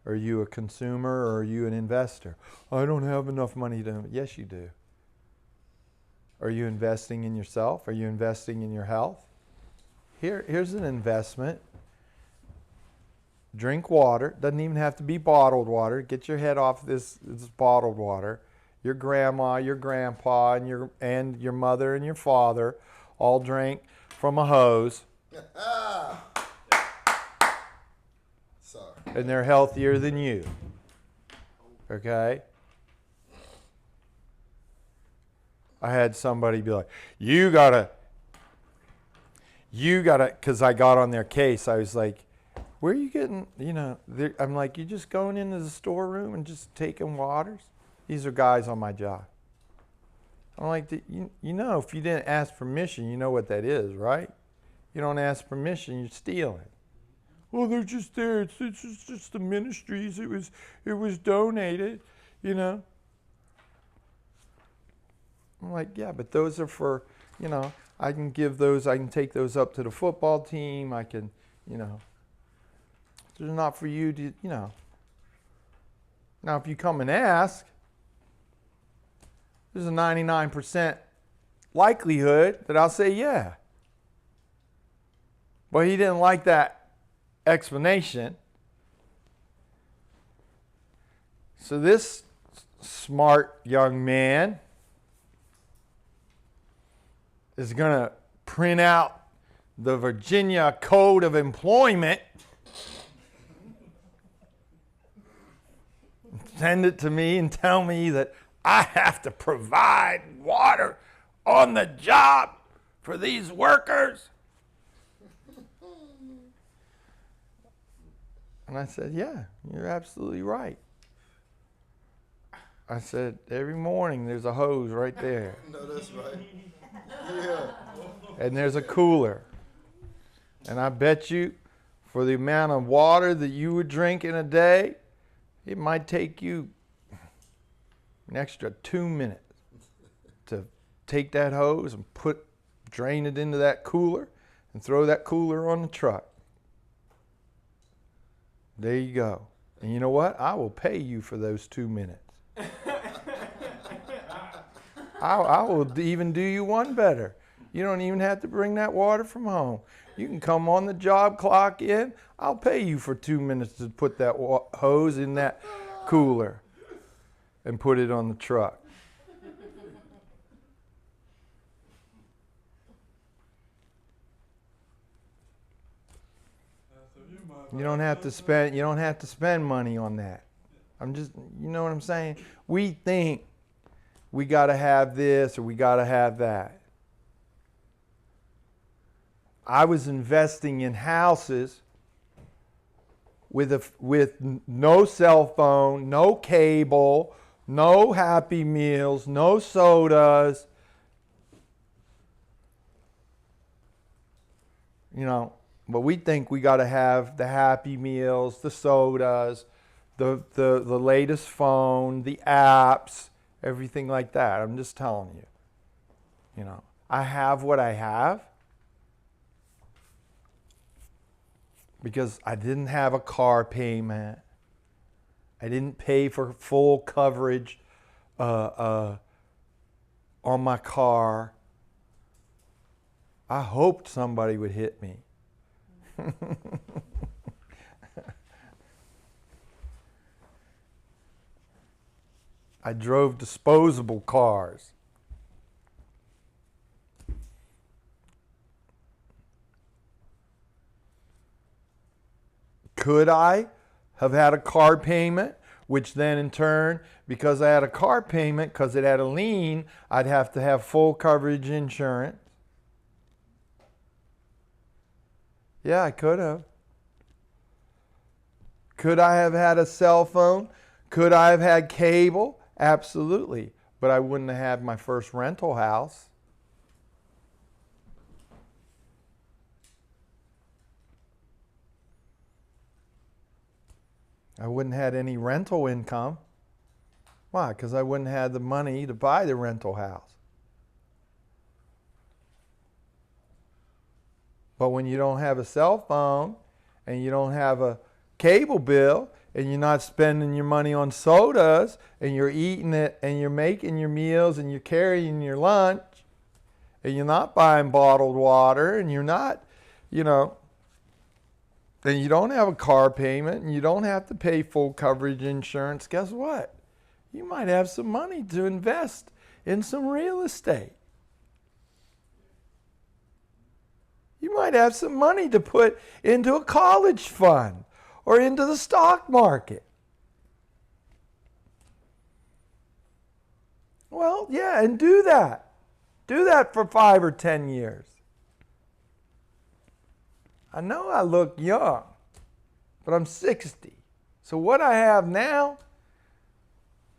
Are you a consumer or are you an investor? I don't have enough money to. Yes, you do. Are you investing in yourself? Are you investing in your health? Here's an investment. Drink water. Doesn't even have to be bottled water. Get your head off this bottled water. Your grandma, your grandpa, and your mother and your father all drank from a hose. Sorry. And they're healthier than you. Okay? I had somebody be like, you gotta, because I got on their case. I was like, where are you getting, I'm like, you just going into the storeroom and just taking waters? These are guys on my job. I'm like, if you didn't ask permission, you know what that is, right? You don't ask permission, you're stealing. Well, they're just there. It's just the ministries. It was donated, I'm like, yeah, but those are for, I can give those, I can take those up to the football team. I can, they're not for you to, Now, if you come and ask, there's a 99% likelihood that I'll say yeah. But he didn't like that explanation. So this smart young man is going to print out the Virginia Code of Employment, send it to me and tell me that I have to provide water on the job for these workers. And I said, yeah, you're absolutely right. I said, every morning there's a hose right there. No, that's right. Yeah. And there's a cooler. And I bet you for the amount of water that you would drink in a day, it might take you an extra 2 minutes to take that hose and drain it into that cooler and throw that cooler on the truck. There you go. And you know what? I will pay you for those 2 minutes. I will even do you one better. You don't even have to bring that water from home. You can come on the job, clock in. I'll pay you for 2 minutes to put that hose in that cooler and put it on the truck. You don't have to spend money on that. You know what I'm saying? We think we got to have this or we got to have that. I was investing in houses with no cell phone, no cable, no Happy Meals, no sodas. But we think we got to have the Happy Meals, the sodas, the latest phone, the apps, everything like that. I'm just telling you. I have what I have because I didn't have a car payment. I didn't pay for full coverage on my car. I hoped somebody would hit me. I drove disposable cars. Could I have had a car payment, which then in turn, because I had a car payment, because it had a lien, I'd have to have full coverage insurance? Yeah, I could have. Could I have had a cell phone? Could I have had cable? Absolutely. But I wouldn't have had my first rental house. I wouldn't have had any rental income. Why? Because I wouldn't have had the money to buy the rental house. But when you don't have a cell phone and you don't have a cable bill, and you're not spending your money on sodas, and you're eating it, and you're making your meals, and you're carrying your lunch, and you're not buying bottled water, and you're not, and you don't have a car payment, and you don't have to pay full coverage insurance, guess what? You might have some money to invest in some real estate. You might have some money to put into a college fund or into the stock market. Well, yeah, and do that. Do that for 5 or 10 years. I know I look young, but I'm 60. So what I have now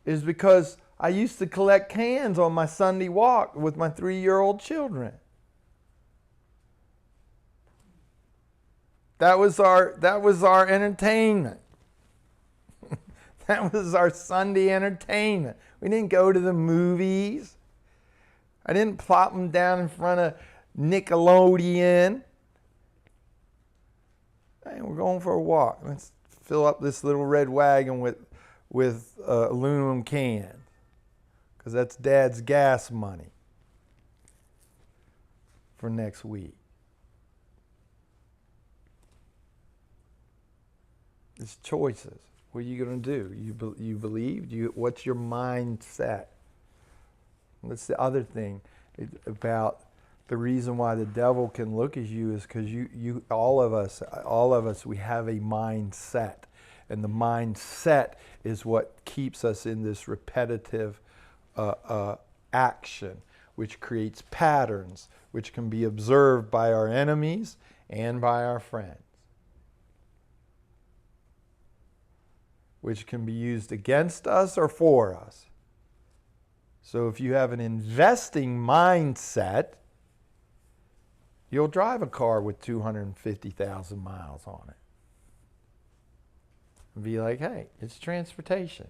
is because I used to collect cans on my Sunday walk with my 3-year-old children. That was our entertainment. That was our Sunday entertainment. We didn't go to the movies. I didn't plop them down in front of Nickelodeon. Hey, we're going for a walk. Let's fill up this little red wagon with aluminum cans, because that's Dad's gas money for next week. It's choices. What are you going to do? You believe? What's your mindset? That's the other thing about the reason why the devil can look at you is because all of us, we have a mindset. And the mindset is what keeps us in this repetitive action, which creates patterns, which can be observed by our enemies and by our friends, which can be used against us or for us. So if you have an investing mindset, you'll drive a car with 250,000 miles on it. And be like, hey, it's transportation.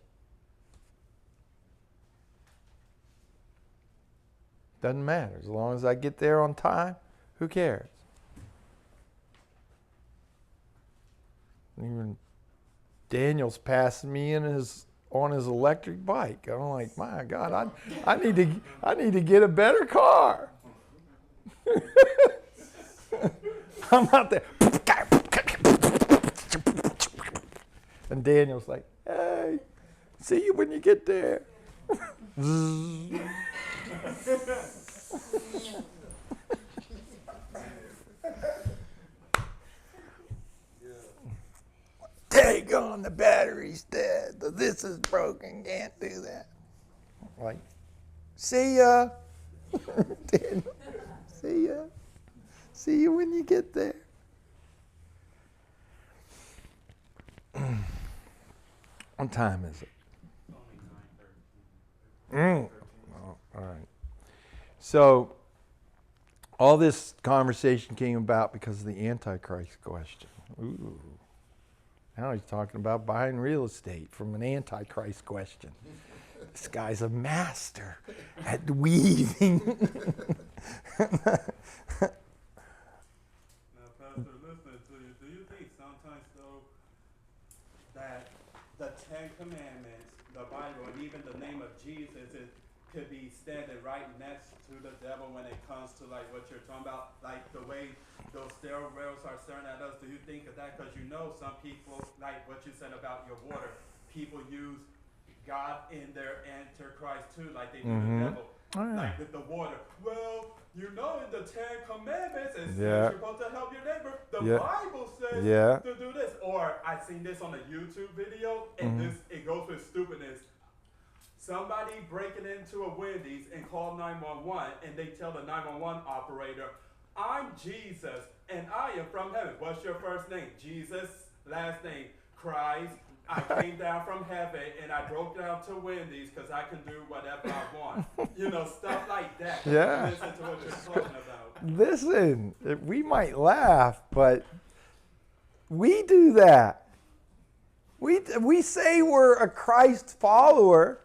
Doesn't matter. As long as I get there on time, who cares? Even Daniel's passing me on his electric bike. I'm like, my God, I need to get a better car. I'm out there. And Daniel's like, hey, see you when you get there. Take on, the battery's dead. This is broken, can't do that. Like, see ya. Daniel, see ya. See you when you get there. What time is it? Oh, all right. So, all this conversation came about because of the Antichrist question. Ooh. Now he's talking about buying real estate from an Antichrist question. This guy's a master at weaving. Now, Pastor, listening to you, do you think sometimes, though, that the Ten Commandments, the Bible, and even the name of Jesus, it could be standing right next to the devil when it comes to, like, what you're talking about, like the way those steroids are staring at us? Do you think of that? Because some people, like what you said about your water, people use God in their Antichrist too, like they do the devil. Oh, yeah. Like with the water. Well, in the Ten Commandments, it says you're supposed to help your neighbor. The Bible says to do this. Or I seen this on a YouTube video, and it goes with stupidness. Somebody breaking into a Wendy's and call 911, and they tell the 911 operator, I'm Jesus, and I am from heaven. What's your first name? Jesus. Last name, Christ. I came down from heaven, and I broke down to Wendy's because I can do whatever I want. Stuff like that. Yeah. Listen to what you're talking about. Listen, we might laugh, but we do that. We say we're a Christ follower,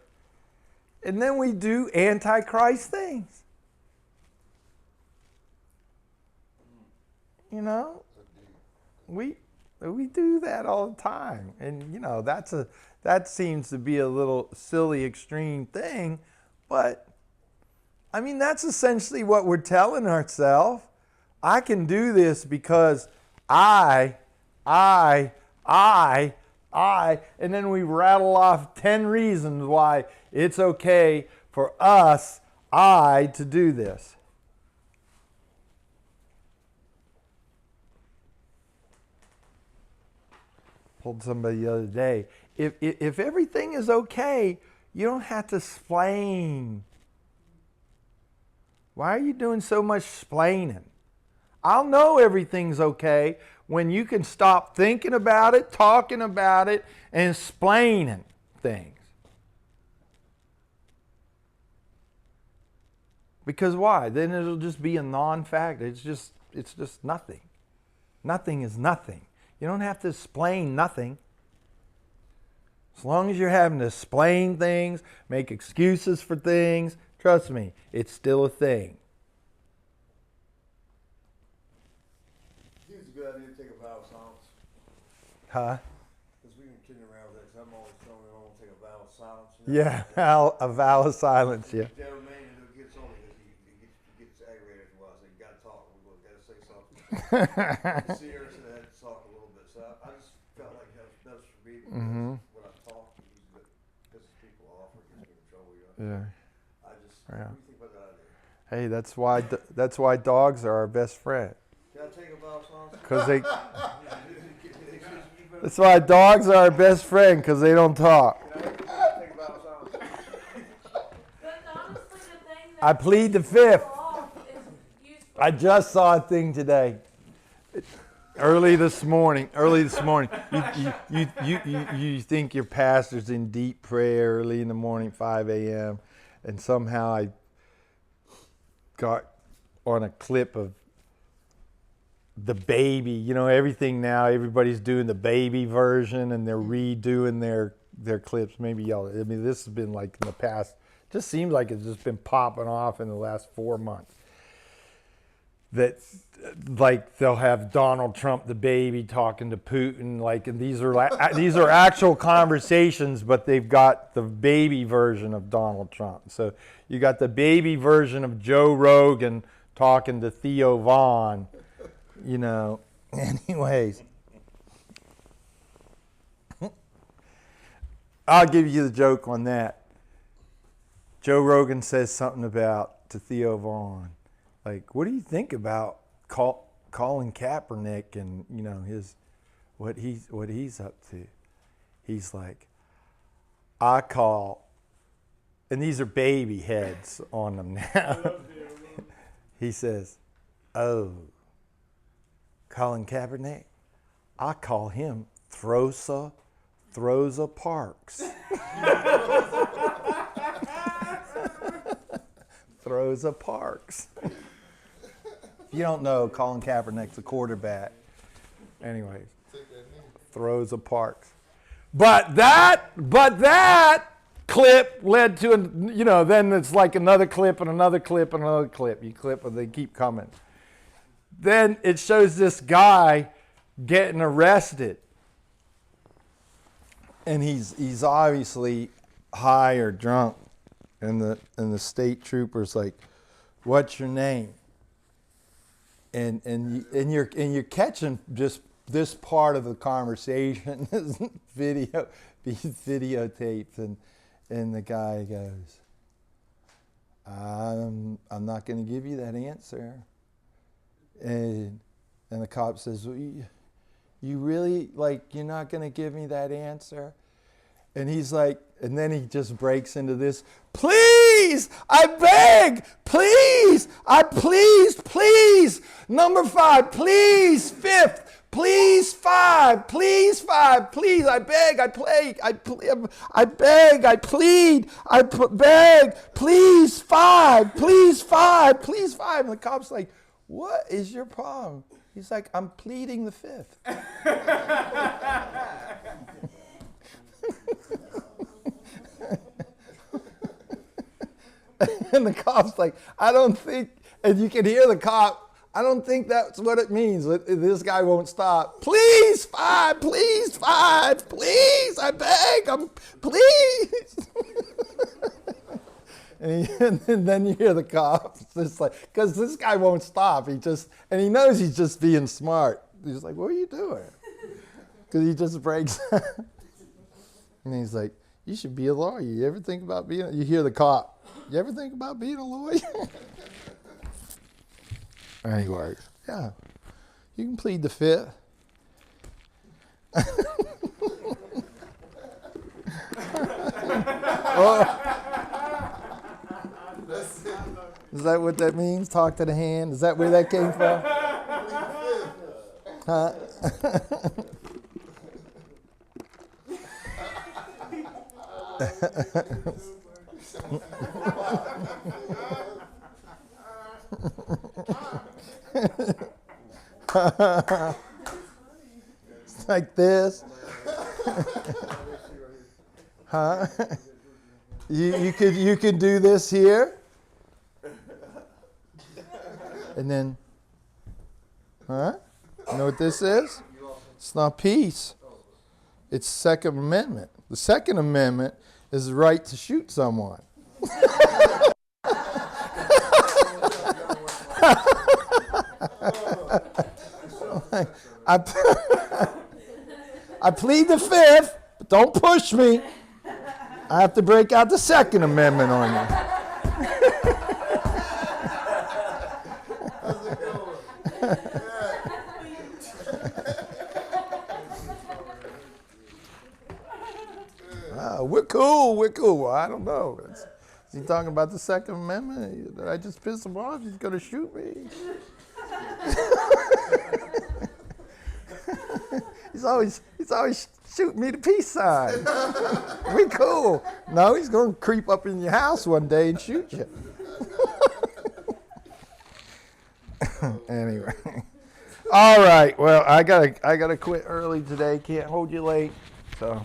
and then we do Antichrist things. We do that all the time. And, that seems to be a little silly, extreme thing. But, that's essentially what we're telling ourselves. I can do this because I, and then we rattle off 10 reasons why it's okay for us, to do this. Told somebody the other day, if everything is okay, you don't have to explain. Why are you doing so much explaining? I'll know everything's okay when you can stop thinking about it, talking about it, and explaining things. Because why? Then it'll just be a non-fact. It's just nothing. Nothing is nothing. You don't have to explain nothing. As long as you're having to explain things, make excuses for things, trust me, it's still a thing. I think it's a good idea to take a vow of silence. Huh? Because we can kidding around with that. Because I'm always telling everyone to take a vow of silence. Yeah, a vow of silence, yeah. Tell me, and it gets on me because he gets aggravated for a while. So you got to talk. We got to say something. Serious, and I had to talk a little bit. So I just felt like that was best for me. Because when I talk, it usually pisses people off or gets me in trouble. Yeah. I just, Yeah. what do you think about that idea? Hey, that's why dogs are our best friend. Can I take a vow of silence? Because that's why dogs are our best friend, because they don't talk. Can I take a vow of silence? But honestly, the thing that I plead the fifth. off is you I just saw a thing today. Early this morning. You think your pastor's in deep prayer early in the morning, 5 a.m. And somehow I got on a clip of the baby. Everything now, everybody's doing the baby version and they're redoing their clips. Maybe y'all, this has been like in the past, just seems like it's just been popping off in the last 4 months. That, like, they'll have Donald Trump, the baby, talking to Putin, like, and these are actual conversations, but they've got the baby version of Donald Trump. So you got the baby version of Joe Rogan talking to Theo Vaughn, Anyways, I'll give you the joke on that. Joe Rogan says something to Theo Vaughn. Like, what do you think about Colin Kaepernick and what he's up to? He's like, I call, and these are baby heads on them now. He says, oh, Colin Kaepernick, I call him Throsa Parks. Throsa Parks. If you don't know, Colin Kaepernick's a quarterback. Anyways, Throsa Parks. But that clip led to, then it's like another clip and another clip and another clip. You clip and they keep coming. Then it shows this guy getting arrested. And he's obviously high or drunk. And the state trooper's like, what's your name? And you're catching just this part of the conversation, videotaped, and the guy goes, I'm not going to give you that answer. And the cop says, well, you really, you're not going to give me that answer? And he's like, and then he just breaks into this, please, I beg, please, please, number 5, please, 5th, please 5, please 5, please, I beg, I beg, please 5, please 5, please 5. And the cop's like, what is your problem? He's like, I'm pleading the 5th. And the cop's like, I don't think, and you can hear the cop, I don't think that's what it means. This guy won't stop. Please, 5, please, 5, please, I beg, please. and then you hear the cops. It's like, because this guy won't stop. And he knows he's just being smart. He's like, what are you doing? Because he just breaks. And he's like, you should be a lawyer. You ever think about being, you hear the cop, you ever think about being a lawyer? Anyway, yeah, you can plead the fifth. Is that what that means? Talk to the hand? Is that where that came from? Huh? It's like this. Huh? You could do this here. And then, huh? You know what this is? It's not peace. It's Second Amendment. The Second Amendment is the right to shoot someone. I plead the fifth, but don't push me. I have to break out the Second Amendment on you. We're cool. I don't know. Is he talking about the Second Amendment? Did I just piss him off? He's going to shoot me? He's always shooting me the peace sign. We cool. No, he's going to creep up in your house one day and shoot you. Anyway. All right. Well, I gotta quit early today. Can't hold you late. So.